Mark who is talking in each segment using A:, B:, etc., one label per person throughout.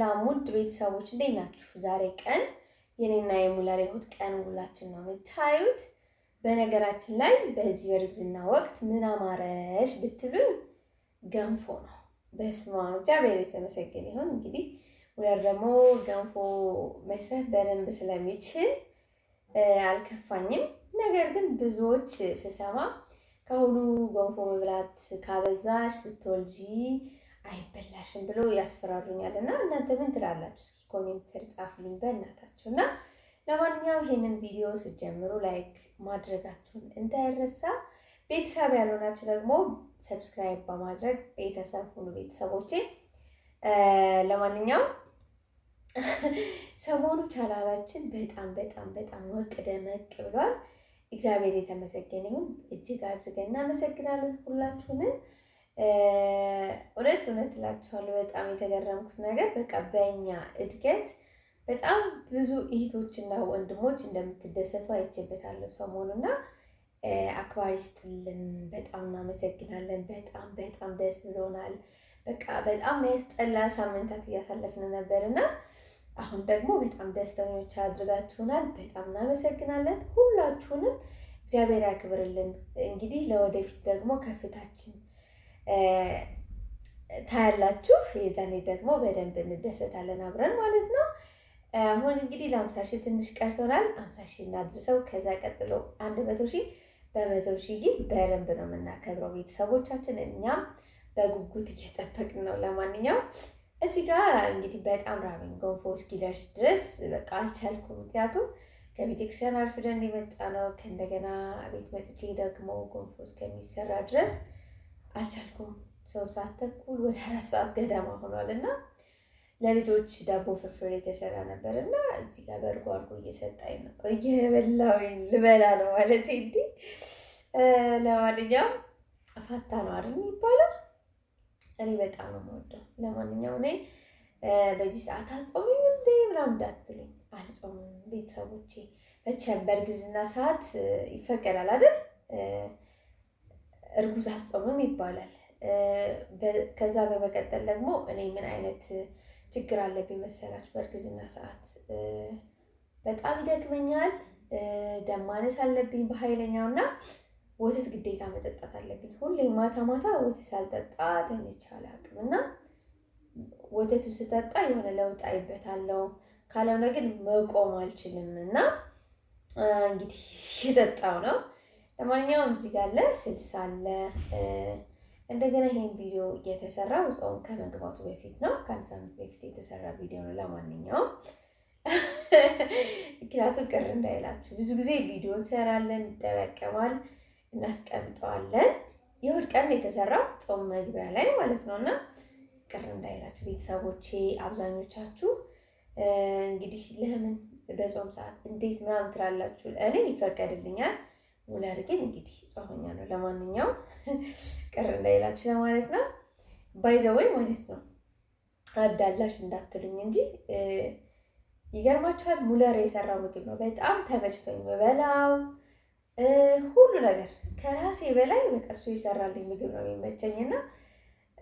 A: ሰላም ውድ ቤተሰቦች እንዴት ናችሁ? ዛሬ ቀን የኔና የሙለር የእሑድ ቀን ውላችን ነው የምታዩት። በነገራችን ላይ በዚህ በእርግዝና ወቅት ምን አማረሽ ብትሉኝ ገንፎ ነው። በስመ አብ እግዚአብሔር የተመሰገነ ይሁን። እንግዲህ ሙለር ደግሞ ገንፎ መስራት በደንብ ስለሚችል አልከፋኝም። ነገር ግን ብዙዎች ስሰማ ከአሁኑ ገንፎ መብላት ካበዛሽ ስትወልጂ አይበላሽም ብሎ ያስፈራሩኛል እና እናንተ ምን ትላላችሁ? እስኪ ኮሜንት ስር ጻፉልኝ በእናታችሁ። እና ለማንኛውም ይሄንን ቪዲዮ ስትጀምሩ ላይክ ማድረጋችሁን እንዳይረሳ፣ ቤተሰብ ያልሆናችሁ ደግሞ ሰብስክራይብ በማድረግ ቤተሰብ ሁኑ ቤተሰቦቼ። ለማንኛውም ሰሞኑ ቻናላችን በጣም ወቅ ደመቅ ብሏል። እግዚአብሔር የተመሰገነ ይሁን። እጅግ አድርገን እናመሰግናለን ሁላችሁንም። እውነት እላችኋለሁ በጣም የተገረምኩት ነገር በቃ በእኛ እድገት በጣም ብዙ እህቶችና ወንድሞች እንደምትደሰቱ አይቼበታለሁ ሰሞኑና አክባሪ ስጥልን። በጣም እናመሰግናለን። በጣም ደስ ብሎናል። በቃ በጣም ያስጠላ ሳምንታት እያሳለፍን ነበርና አሁን ደግሞ በጣም ደስተኞች አድርጋችሁናል። በጣም እናመሰግናለን ሁላችሁንም። እግዚአብሔር ያክብርልን። እንግዲህ ለወደፊት ደግሞ ከፍታችን ታያላችሁ። የዛኔ ደግሞ በደንብ እንደሰታለን አብረን ማለት ነው። አሁን እንግዲህ ለ50 ሺህ ትንሽ ቀርቶናል። 50 ሺህ እናድርሰው። ከዛ ቀጥሎ 100 ሺህ፣ በ100 ሺህ ግን በደንብ ነው የምናከብረው ቤተሰቦቻችን። እኛም በጉጉት እየጠበቅን ነው። ለማንኛውም እዚህ ጋር እንግዲህ በጣም ራበኝ። ገንፎ እስኪደርስ ድረስ በቃ አልቻልኩም። ምክንያቱም ከቤተክርስቲያን አርፍደን የመጣ ነው። ከእንደገና ቤት መጥቼ ደግሞ ገንፎ እስከሚሰራ ድረስ አልቻልኩም። 3 ሰዓት ተኩል ወደ 4 ሰዓት ገደማ ሆኗል እና ለልጆች ዳቦ ፍርፍር የተሰራ ነበር እና እዚህ ጋር በእርጎ አድርጎ እየሰጣኝ ነው። እየበላሁኝ ልበላ ነው ማለት እንዲ። ለማንኛውም ፋታ ነው አይደል የሚባለው? እኔ በጣም ነው የምወደው። ለማንኛውም እኔ በዚህ ሰዓት አልጾምም እንዴ ምናምን እንዳትሉኝ፣ አልጾምም ቤተሰቦቼ። መቼም በእርግዝና ሰዓት ይፈቀዳል አይደል? እርጉዝ አትጾምም ይባላል። ከዛ በመቀጠል ደግሞ እኔ ምን አይነት ችግር አለብኝ መሰላችሁ? በእርግዝና ሰዓት በጣም ይደክመኛል፣ ደም ማነስ አለብኝ በኃይለኛው እና ወተት ግዴታ መጠጣት አለብኝ። ሁሌ ማታ ወተት ሳልጠጣ ተኝቼ አላውቅም እና ወተቱ ስጠጣ የሆነ ለውጥ አይበታለሁ። ካልሆነ ግን መቆም አልችልም እና እንግዲህ የጠጣው ነው። ለማንኛውም እዚህ ጋር ስልስ አለ። እንደገና ይሄን ቪዲዮ የተሰራው ጾም ከመግባቱ በፊት ነው። ከአንድ ሳምንት በፊት የተሰራ ቪዲዮ ነው። ለማንኛውም ምክንያቱም ቅር እንዳይላችሁ ብዙ ጊዜ ቪዲዮ እንሰራለን፣ ይጠረቀማል፣ እናስቀምጠዋለን። የእሑድ ቀን የተሰራው ጾም መግቢያ ላይ ማለት ነው እና ቅር እንዳይላችሁ ቤተሰቦቼ። አብዛኞቻችሁ እንግዲህ ለምን በጾም ሰዓት እንዴት ምናምን ትላላችሁ። እኔ ይፈቀድልኛል። ሙለር ግን እንግዲህ ጾመኛ ነው። ለማንኛውም ቅር እንዳይላችሁ ለማለት ነው። ባይዘወይ ማለት ነው አዳላሽ እንዳትሉኝ እንጂ ይገርማችኋል። ሙለር የሰራው ምግብ ነው በጣም ተመችቶኝ በበላው ሁሉ ነገር ከራሴ በላይ በቃ እሱ የሰራልኝ ምግብ ነው የሚመቸኝና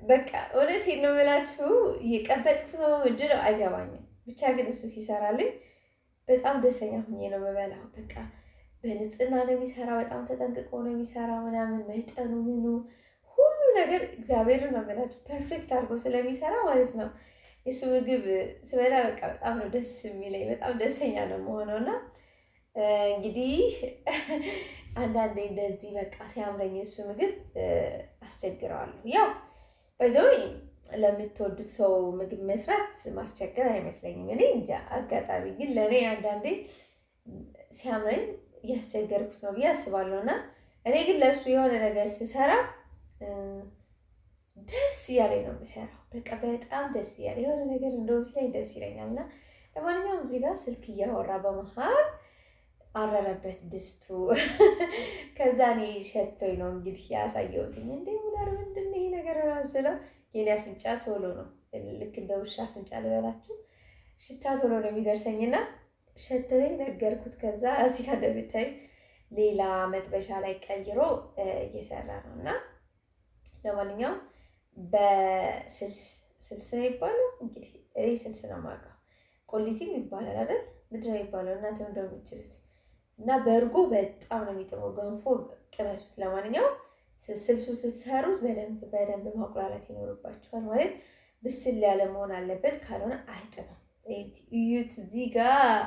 A: በቃ እውነቴን ነው የምላችሁ። እየቀበጥኩ ነው ምንድን ነው አይገባኝም። ብቻ ግን እሱ ሲሰራልኝ በጣም ደስተኛ ሁኜ ነው የምበላው። በቃ በንጽህና ነው የሚሰራው። በጣም ተጠንቅቆ ነው የሚሰራው ምናምን መጠኑ ምኑ ሁሉ ነገር እግዚአብሔርን ነው የምላችሁ ፐርፌክት አድርጎ ስለሚሰራ ማለት ነው። የሱ ምግብ ስበላ በቃ በጣም ነው ደስ የሚለኝ። በጣም ደስተኛ ነው የምሆነው እና እንግዲህ አንዳንዴ እንደዚህ በቃ ሲያምረኝ የሱ ምግብ አስቸግረዋለሁ። ያው በጆይ ለምትወዱት ሰው ምግብ መስራት ማስቸገር አይመስለኝም። እኔ እንጃ አጋጣሚ ግን ለእኔ አንዳንዴ ሲያምረኝ እያስቸገርኩት ነው ብዬ አስባለሁ እና እኔ ግን ለእሱ የሆነ ነገር ስሰራ ደስ እያለኝ ነው የምሰራው። በቃ በጣም ደስ እያለ የሆነ ነገር እንደውም ሲለኝ ደስ ይለኛል እና ለማንኛውም እዚህ ጋር ስልክ እያወራ በመሀል አረረበት ድስቱ። ከዛ እኔ ሸቶኝ ነው እንግዲህ ያሳየሁትኝ። እንዴ ሙለር ምንድን ነው ይሄ ነገር ስለው የኔ አፍንጫ ቶሎ ነው ልክ እንደ ውሻ አፍንጫ ልበላችሁ ሽታ ቶሎ ነው የሚደርሰኝና ሸተተኝ፣ ነገርኩት። ከዛ እዚህ ጋር እንደምታይ ሌላ መጥበሻ ላይ ቀይሮ እየሰራ ነው እና ለማንኛውም በስልስ ነው ይባላል እንግዲህ እኔ ስልስ ነው የማውቀው። ቆሊቲም ይባላል አይደል? ምንድን ነው የሚባለው? እናንተ እንደው የምትችሉት እና በእርጎ በጣም ነው የሚጥመው። ገንፎ ቅመሱት። ለማንኛውም ስልሱ ስትሰሩት በደንብ ማቁላላት ይኖርባችኋል። ማለት ብስል ያለ መሆን አለበት፣ ካልሆነ አይጥምም። እዩት እዚህ ጋር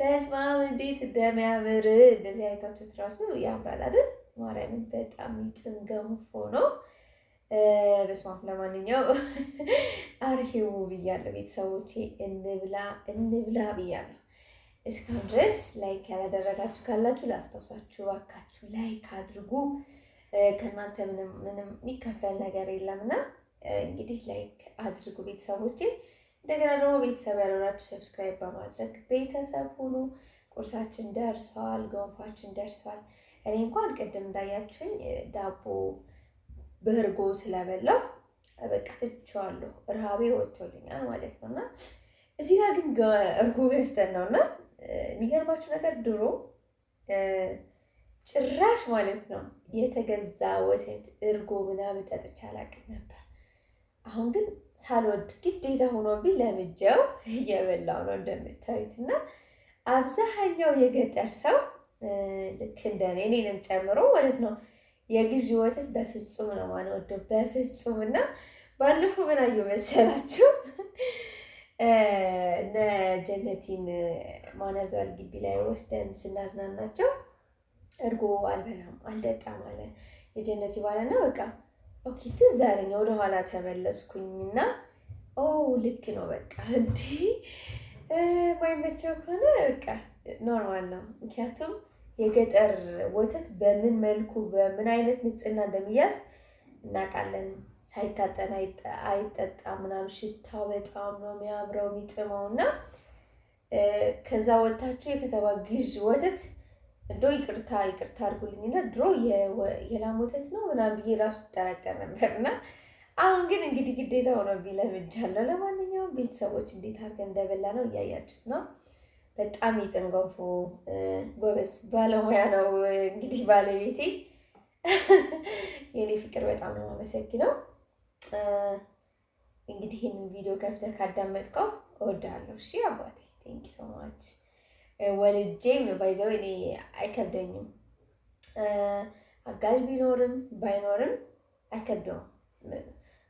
A: በስመ አብ እንዴት እንደሚያምር! እንደዚህ አይታችሁት ራሱ ያምራል አይደል? ማርያምን በጣም ይጥም ገንፎ ነው። በስመ አብ። ለማንኛውም አርሂቡ ብያለሁ ቤተሰቦቼ፣ እንብላ ብያለሁ። እስካሁን ድረስ ላይክ ያላደረጋችሁ ካላችሁ ላስታውሳችሁ፣ እባካችሁ ላይክ አድርጉ። ከእናንተ ምንም የሚከፈል ነገር የለምና እንግዲህ ላይክ አድርጉ ቤተሰቦቼ። እንደገና ደግሞ ቤተሰብ ያልሆናችሁ ሰብስክራይብ በማድረግ ቤተሰብ ሁኑ። ቁርሳችን ደርሷል፣ ገንፏችን ደርሷል። እኔ እንኳን ቅድም እንዳያችሁኝ ዳቦ በእርጎ ስለበላው በቃ ትቼዋለሁ። ረሃቤ ወጥቶልኛል ማለት ነው። እና እዚህ ጋር ግን እርጎ ገዝተን ነው እና የሚገርማችሁ ነገር ድሮ ጭራሽ ማለት ነው የተገዛ ወተት እርጎ ምናምን ጠጥቼ አላውቅም ነበር። አሁን ግን ሳልወድ ግዴታ ሆኖብኝ ለምጄው እየበላው ነው እንደምታዩት። እና አብዛኛው የገጠር ሰው ልክ እንደኔ እኔንም ጨምሮ ማለት ነው የግዢ ወተት በፍጹም ነው ማንወደው፣ በፍጹም። እና ባለፈው ምን አየሁ መሰላችሁ? እነ ጀነቲን ማናዘዋል ግቢ ላይ ወስደን ስናዝናናቸው እርጎ አልበላም አልጠጣም አለ የጀነቲ ባለና በቃ ኦኬ ትዝ አለኝ። ወደኋላ ተመለስኩኝና ኦ ልክ ነው በቃ እንዲህ ማይመቸው ከሆነ በቃ ኖርማል ነው። ምክንያቱም የገጠር ወተት በምን መልኩ በምን አይነት ንጽህና እንደሚያዝ እናውቃለን። ሳይታጠን አይጠጣም ምናምን፣ ሽታው በጣም ነው የሚያምረው የሚጥመው። እና ከዛ ወጥታችሁ የከተማ ግዥ ወተት እንደው ይቅርታ አድርጉልኝና ድሮ የላም ወተት ነው ምናምን ብዬ ራሱ ጠረጠር ነበር። እና አሁን ግን እንግዲህ ግዴታ ሆኖብኝ ለምጃለሁ። ለማንኛውም ቤተሰቦች እንዴት አድርገን እንደበላ ነው እያያችሁት ነው። በጣም ይጥም ገንፎ፣ ጎበዝ ባለሙያ ነው እንግዲህ ባለቤቴ። የኔ ፍቅር በጣም ነው የማመሰግነው። እንግዲህ ይህንን ቪዲዮ ከፍተህ ካዳመጥከው እወድሃለሁ። እሺ አባቴ ቴንኪ ሶ ማች። ወልጄም ባይዘው እኔ አይከብደኝም። አጋዥ ቢኖርም ባይኖርም አይከብደውም።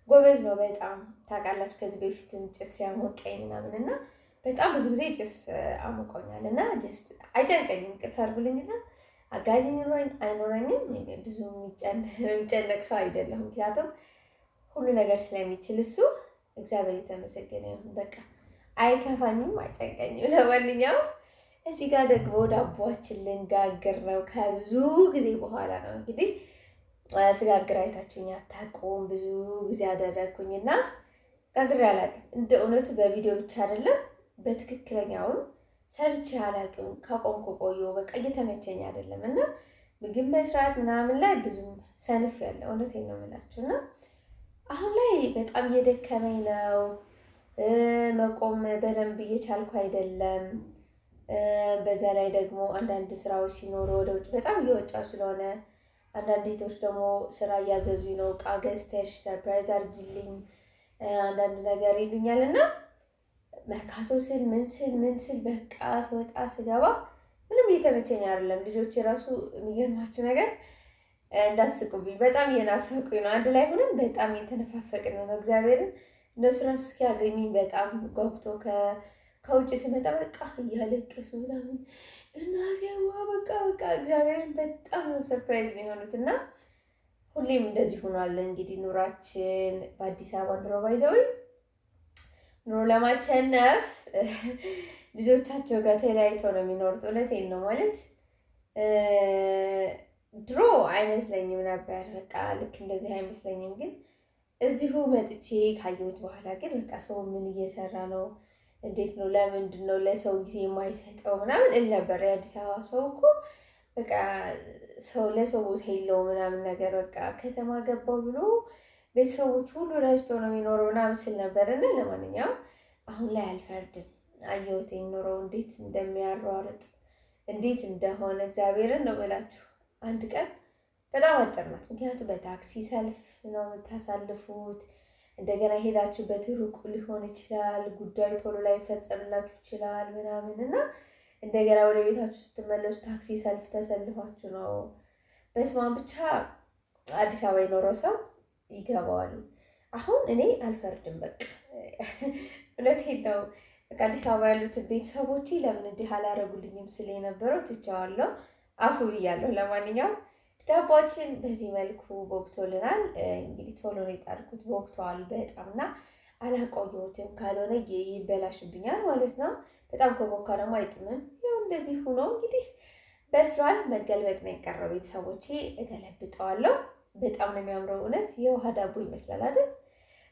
A: ጎበዝ ነው በጣም ታውቃላችሁ። ከዚህ በፊትም ጭስ ያሞቀኝ ምናምን እና በጣም ብዙ ጊዜ ጭስ አሞቆኛል እና ጀስት አይጨንቀኝም። ይቅርታ አድርጉልኝና አጋዥ አይኖረኝም ብዙ የሚጨነቅ ሰው አይደለም። ምክንያቱም ሁሉ ነገር ስለሚችል እሱ እግዚአብሔር የተመሰገነ ይሁን። በቃ አይከፋኝም፣ አይጨንቀኝም። ለማንኛውም እዚህ ጋር ደግሞ ዳቦችን ልንጋግር ነው። ከብዙ ጊዜ በኋላ ነው እንግዲህ ስጋግር አይታችሁኝ አታውቁም። ብዙ ጊዜ አደረግኩኝና ጋግሬ አላውቅም። እንደ እውነቱ በቪዲዮ ብቻ አይደለም በትክክለኛውም ሰርቼ አላውቅም። ከቆምኩ ቆየሁ። በቃ እየተመቸኝ አይደለም እና ምግብ መስራት ምናምን ላይ ብዙም ሰንፍ ያለ እውነቴን ነው የምላችሁ። እና አሁን ላይ በጣም እየደከመኝ ነው። መቆም በደንብ እየቻልኩ አይደለም። በዛ ላይ ደግሞ አንዳንድ ስራዎች ሲኖሩ ወደ ውጭ በጣም እየወጣሁ ስለሆነ አንዳንድ ሴቶች ደግሞ ስራ እያዘዙኝ ነው። እቃ ገዝተሽ ሰርፕራይዝ አድርጊልኝ አንዳንድ ነገር ይሉኛል እና መርካቶ ስል ምን ስል በቃ ስወጣ ስገባ ምንም እየተመቸኝ አይደለም። ልጆች የራሱ የሚገርማችሁ ነገር እንዳትስቁብኝ በጣም እየናፈቁኝ ነው። አንድ ላይ ሆነን በጣም እየተነፋፈቅን ነው። እግዚአብሔርን እነሱ ራሱ እስኪያገኙኝ በጣም ጓጉቶ ከውጭ ስመጣ በቃ እያለቀሱ ምናምን እናቴዋ በቃ እግዚአብሔርን በጣም ነው ሰርፕራይዝ የሚሆኑት። እና ሁሌም እንደዚህ ሆኗል። እንግዲህ ኑራችን በአዲስ አበባ ኑሮ ባይዘዊ ኑሮ ለማቸነፍ ልጆቻቸው ጋር ተለያይተው ነው የሚኖሩት። እውነቴን ነው ማለት ድሮ አይመስለኝም ነበር። በቃ ልክ እንደዚህ አይመስለኝም። ግን እዚሁ መጥቼ ካየሁት በኋላ ግን በቃ ሰው ምን እየሰራ ነው? እንዴት ነው? ለምንድን ነው ለሰው ጊዜ የማይሰጠው ምናምን እል ነበር። የአዲስ አበባ ሰው እኮ በቃ ሰው ለሰው ቦታ የለው ምናምን ነገር በቃ ከተማ ገባው ብሎ ቤተሰቦች ሁሉ ረስቶ ነው የሚኖረው ምናምን ስል ነበር። እና ለማንኛውም አሁን ላይ አልፈርድም። አየሁት ኑሮ እንዴት እንደሚያሯርጥ እንዴት እንደሆነ እግዚአብሔርን ነው ብላችሁ። አንድ ቀን በጣም አጭር ናት። ምክንያቱም በታክሲ ሰልፍ ነው የምታሳልፉት። እንደገና ሄዳችሁበት ሩቅ ሊሆን ይችላል፣ ጉዳዩ ቶሎ ላይ ይፈጸምላችሁ ይችላል ምናምን እና እንደገና ወደ ቤታችሁ ስትመለሱ ታክሲ ሰልፍ ተሰልፋችሁ ነው። በስማን ብቻ አዲስ አበባ የኖረው ሰው ይገባዋል። አሁን እኔ አልፈርድም፣ በቃ እውነቴን ነው። በቃ አዲስ አበባ ያሉትን ቤተሰቦቼ ለምን እንዲህ አላረጉልኝም ስል የነበረው ትቼዋለሁ፣ አፉ ብያለሁ። ለማንኛውም ዳቦችን በዚህ መልኩ ቦክቶልናል። እንግዲህ ቶሎ ነው የጣድኩት፣ ቦክተዋል በጣም እና አላቆየሁትም፣ ካልሆነ ይበላሽብኛል ማለት ነው። በጣም ከቦካ ደግሞ አይጥምም። ያው እንደዚህ ሆኖ እንግዲህ በስሏል። መገልበጥ ነው የቀረው ቤተሰቦቼ። እገለብጠዋለሁ። በጣም ነው የሚያምረው። እውነት የውሃ ዳቦ ይመስላል አይደል?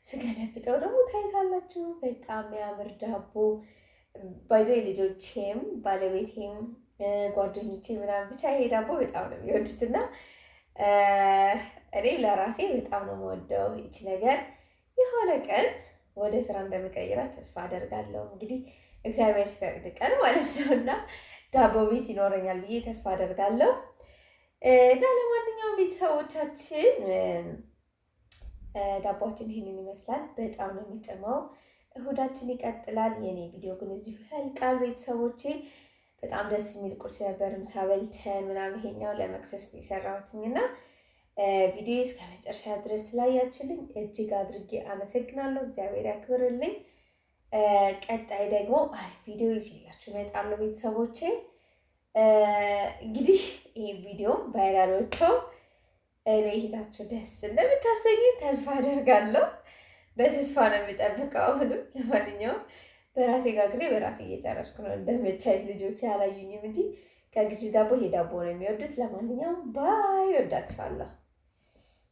A: ስገለብጠው ደግሞ ታይታላችሁ። በጣም የሚያምር ዳቦ ባይዞ ልጆቼም ባለቤቴም ጓደኞቼ ምናምን ብቻ ይሄ ዳቦ በጣም ነው የሚወዱትና እኔ ለራሴ በጣም ነው የምወደው። ይቺ ነገር የሆነ ቀን ወደ ስራ እንደምቀይራት ተስፋ አደርጋለሁ። እንግዲህ እግዚአብሔር ሲፈቅድ ቀን ማለት ነው እና ዳቦ ቤት ይኖረኛል ብዬ ተስፋ አደርጋለሁ። እና ለማንኛውም ቤተሰቦቻችን ዳቦችን ይህንን ይመስላል። በጣም ነው የሚጥመው። እሁዳችን ይቀጥላል። የኔ ቪዲዮ ግን እዚሁ ያልቃል ቤተሰቦቼ። በጣም ደስ የሚል ቁርስ ነበር፣ ምሳ በልተን ምናምን። ይሄኛው ለመክሰስ ነው የሰራሁትኝና ቪዲዮ እስከ መጨረሻ ድረስ ስላያችሁልኝ እጅግ አድርጌ አመሰግናለሁ። እግዚአብሔር ያክብርልኝ። ቀጣይ ደግሞ አሪፍ ቪዲዮ ይዤላችሁ እመጣለሁ ቤተሰቦቼ። እንግዲህ ይህ ቪዲዮ ቫይራል ወጥቶ ለይታችሁ ደስ እንደምታሰኙ ተስፋ አደርጋለሁ። በተስፋ ነው የምጠብቀው አሁንም። ለማንኛውም በራሴ ጋግሬ በራሴ እየጨረስኩ ነው። እንደምቻይት ልጆች ያላዩኝም እንጂ ከግዢ ዳቦ ይሄ ዳቦ ነው የሚወዱት። ለማንኛውም ባይ፣ ወዳችኋለሁ።